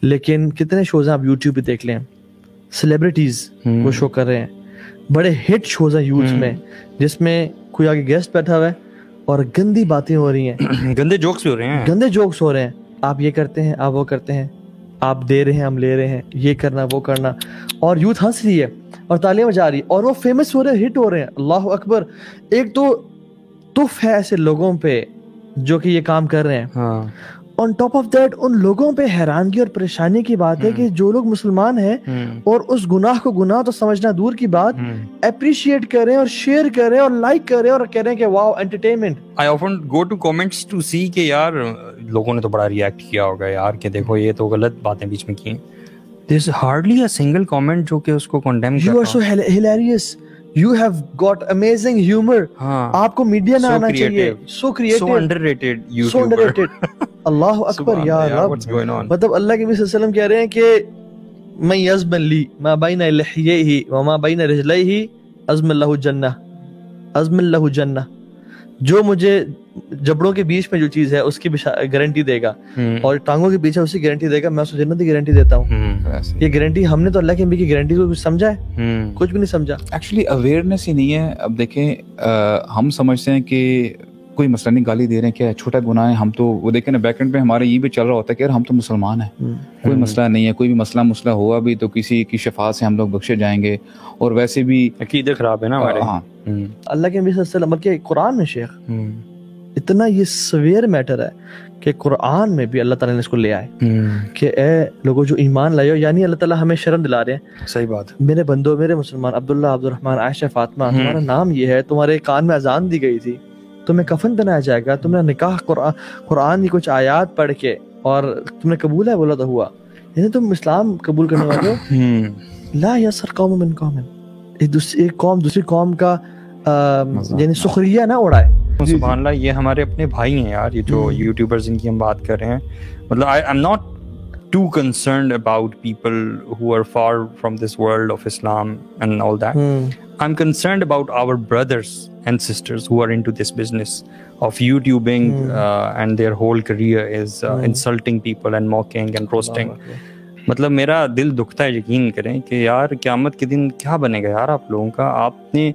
لیکن کتنے شوز ہیں آپ یوٹیوب پہ دیکھ لیں, سیلیبریٹیز وہ شو کر رہے ہیں, بڑے ہٹ شوز ہیں یوٹھ میں جس میں کوئی آگے گیسٹ بیٹھا ہوا ہے اور گندی باتیں ہو رہی ہیں, گندے جوکس بھی ہو رہے ہیں, گندے جوکس ہو رہے ہیں. آپ یہ کرتے ہیں, آپ وہ کرتے ہیں, آپ دے رہے ہیں, ہم لے رہے ہیں, یہ کرنا وہ کرنا, اور یوتھ ہنس رہی ہے اور تالیاں بجا رہی ہے اور وہ فیمس ہو رہے ہیں, ہٹ ہو رہے ہیں. اللہ اکبر. ایک تو تف ہے ایسے لوگوں پہ جو کہ یہ کام کر رہے ہیں. On top of that in لوگوں پہ حیرانگی اور پریشانی کی بات ہے کہ جو لوگ مسلمان ہیں اور اس گناہ کو گناہ تو سمجھنا دور کی بات, اپریشیٹ کریں اور شیئر کریں اور لائک کریں اور کہہ رہے ہیں کہ واو entertainment. I often go to comments to see کہ یار لوگوں نے تو بڑا ریئیکٹ کیا ہوگا یار کہ دیکھو یہ تو غلط باتیں بیچ میں کی ہیں. There's hardly a single comment جو کہ اس کو condemn کر رہا. You are so hilarious. You have got amazing humor. آپ کو میڈیا نہ آنا چاہیے. So creative. So underrated YouTuber. So underrated. اللہ اکبر یا رب. مطلب اللہ کے نبی صلی اللہ علیہ وسلم کہہ رہے ہیں کہ من یزمن لی ما بین لحییہ وما بین رجلیہ ازمن لہ جنہ, ازمن لہ جنہ. جو مجھے جبڑوں کے بیچ میں جو چیز ہے اس کی گارنٹی دے گا اور ٹانگوں کے پیچھے اس کی گارنٹی دے گا, میں اس کو جنت کی گارنٹی دیتا ہوں. یہ گارنٹی ہم نے تو اللہ کے نبی کی گارنٹی کو کچھ سمجھا ہے؟ کچھ بھی نہیں سمجھا. ایکچولی اویئرنیس ہی نہیں ہے. اب دیکھیں ہم سمجھتے ہیں کہ کوئی مسئلہ نہیں, گالی دے رہے ہیں کیا چھوٹا گناہ ہے, ہم تو وہ دیکھیں نا بیک اینڈ پہ ہمارے یہ بھی چل رہا ہوتا ہے کہ یار ہم تو مسلمان ہیں, کوئی مسئلہ نہیں ہے, کوئی بھی مسئلہ ہوا بھی تو کسی کی شفاعت سے ہم لوگ بخشے جائیں گے. اور ویسے بھی عقیدہ خراب ہے نا ہمارے. ہاں اللہ کے نبی صلی اللہ علیہ وسلم بلکہ قرآن میں شیخ اتنا یہ سویر میٹر ہے کہ قرآن میں بھی اللہ تعالیٰ نے اس کو لے آئے کہ اے لوگوں جو ایمان لائے ہو, یعنی اللہ تعالیٰ ہمیں شرم دلا رہے ہیں. صحیح بات. میرے بندو, میرے مسلمان, عبداللہ, عبد الرحمن, عائشہ, فاطمہ, تمہارا نام یہ ہے, تمہارے کان میں اذان دی گئی تھی, تمہیں کفن پہنایا جائے گا, تم نے نکاح قرآن کی کچھ آیات پڑھ کے اور تم نے قبول ہے بولا تو ہوا, یعنی تم اسلام قبول کرنے والے ہو. لا یسخر قوم من قوم, ایک قوم دوسری قوم کا یعنی سخریہ نہ اڑائے. سبحان اللہ, یہ ہمارے اپنے بھائی ہیں یار, یہ جو یوٹیوبرز ان کی ہم بات کر رہے ہیں. مطلب I'm not too concerned about people who are far from this world of Islam and all that. I'm concerned about our brothers and sisters who are into this business of YouTubing and their whole career is insulting people and mocking and roasting. مطلب میرا دل دکھتا ہے, یقین کریں کہ یار قیامت کے دن کیا بنے گا یار آپ لوگوں کا. آپ نے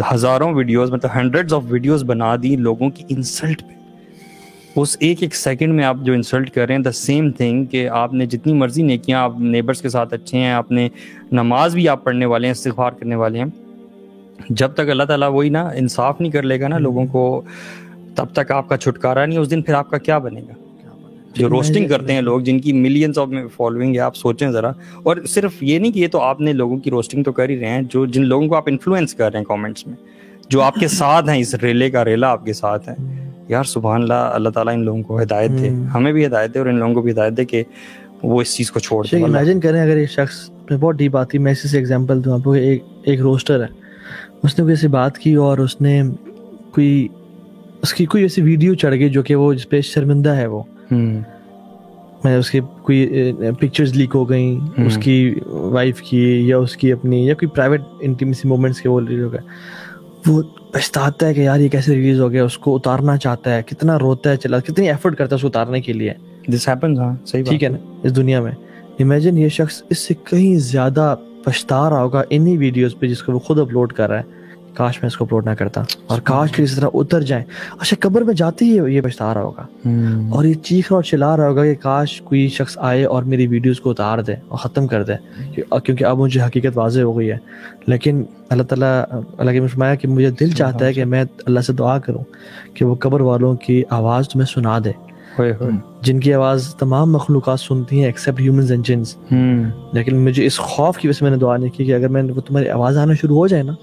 ہزاروں ویڈیوز, مطلب ہنڈریڈز آف ویڈیوز بنا دی لوگوں کی انسلٹ پہ. اس ایک سیکنڈ میں آپ جو انسلٹ کر رہے ہیں, دا سیم تھنگ کہ آپ نے جتنی مرضی نیکیاں, آپ نیبرز کے ساتھ اچھے ہیں, آپ نے نماز بھی آپ پڑھنے والے ہیں, استغفار کرنے والے ہیں, جب تک اللہ تعالیٰ وہی نا انصاف نہیں کر لے گا نا لوگوں کو, تب تک آپ کا چھٹکارا نہیں. اس دن پھر آپ کا کیا بنے گا؟ جو روسٹنگ کرتے ہیں لوگ, جن کی ملینز آف فالوئنگ ہے, آپ سوچیں ذرا. اور صرف یہ نہیں کہ یہ تو آپ نے لوگوں کی روسٹنگ تو کر ہی رہے ہیں, جو جن لوگوں کو آپ انفلوئنس کر رہے ہیں کامنٹس میں, جو آپ کے ساتھ ہیں, اس ریلے کا ریلا آپ کے ساتھ ہے. یار سبحان اللہ, اللہ تعالیٰ ان لوگوں کو ہدایت دے, ہمیں بھی ہدایت دے اور ان لوگوں کو بھی ہدایت دے کہ وہ اس چیز کو چھوڑ دیں. امیجن کریں اگر ایک شخص, بہت ڈیپ آتی, میں اسی سے ایگزامپل دوں آپ کو. ایک روسٹر ہے, اس نے کوئی ایسی بات کی اور اس نے اس کی کوئی ایسی ویڈیو چڑھ گئی جو کہ وہ جس پہ شرمندہ ہے, وہ میں اس کی کوئی پکچرز لیک ہو گئیں, اس کی وائف کی یا اس کی اپنی, یا کوئی پرائیویٹ انٹیمیسی مومنٹس کے وہ ریلیز ہو گئے. وہ پچھتاتا ہے کہ یار یہ کیسے ریلیز ہو گیا, اس کو اتارنا چاہتا ہے, کتنا روتا ہے, چلا کتنی ایفرٹ کرتا ہے اس کو اتارنے کے لیے. دس ہیپنز. ہاں صحیح بات, ٹھیک ہے نا. اس دنیا میں امیجن یہ شخص اس سے کہیں زیادہ پچھتا رہا ہوگا انہی ویڈیوز پہ جس کو وہ خود اپلوڈ کر رہا ہے, کاش میں اس کو اپلوڈ نہ کرتا, اور کاش کہ اس طرح اتر جائیں. اچھا قبر میں جاتے ہی یہ پچھتا رہا ہوگا اور یہ چیخ اور چلا رہا ہوگا کہ کاش کوئی شخص آئے اور میری ویڈیوز کو اتار دے اور ختم کر دے, کیونکہ اب مجھے حقیقت واضح ہو گئی ہے. لیکن اللہ تعالیٰ, اللہ کے فرمایا کہ مجھے دل چاہتا ہے کہ میں اللہ سے دعا کروں کہ وہ قبر والوں کی آواز تمہیں سنا دے, جن کی آواز تمام مخلوقات سنتی ہیں ایکسیپٹ ہیومنز اینڈ جنس. لیکن مجھے اس خوف کی وجہ سے میں نے دعا نہیں کی کہ اگر وہ تمہاری آواز آنا شروع ہو جائے نا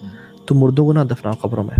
تو مردوں کو نہ دفناؤ قبروں میں.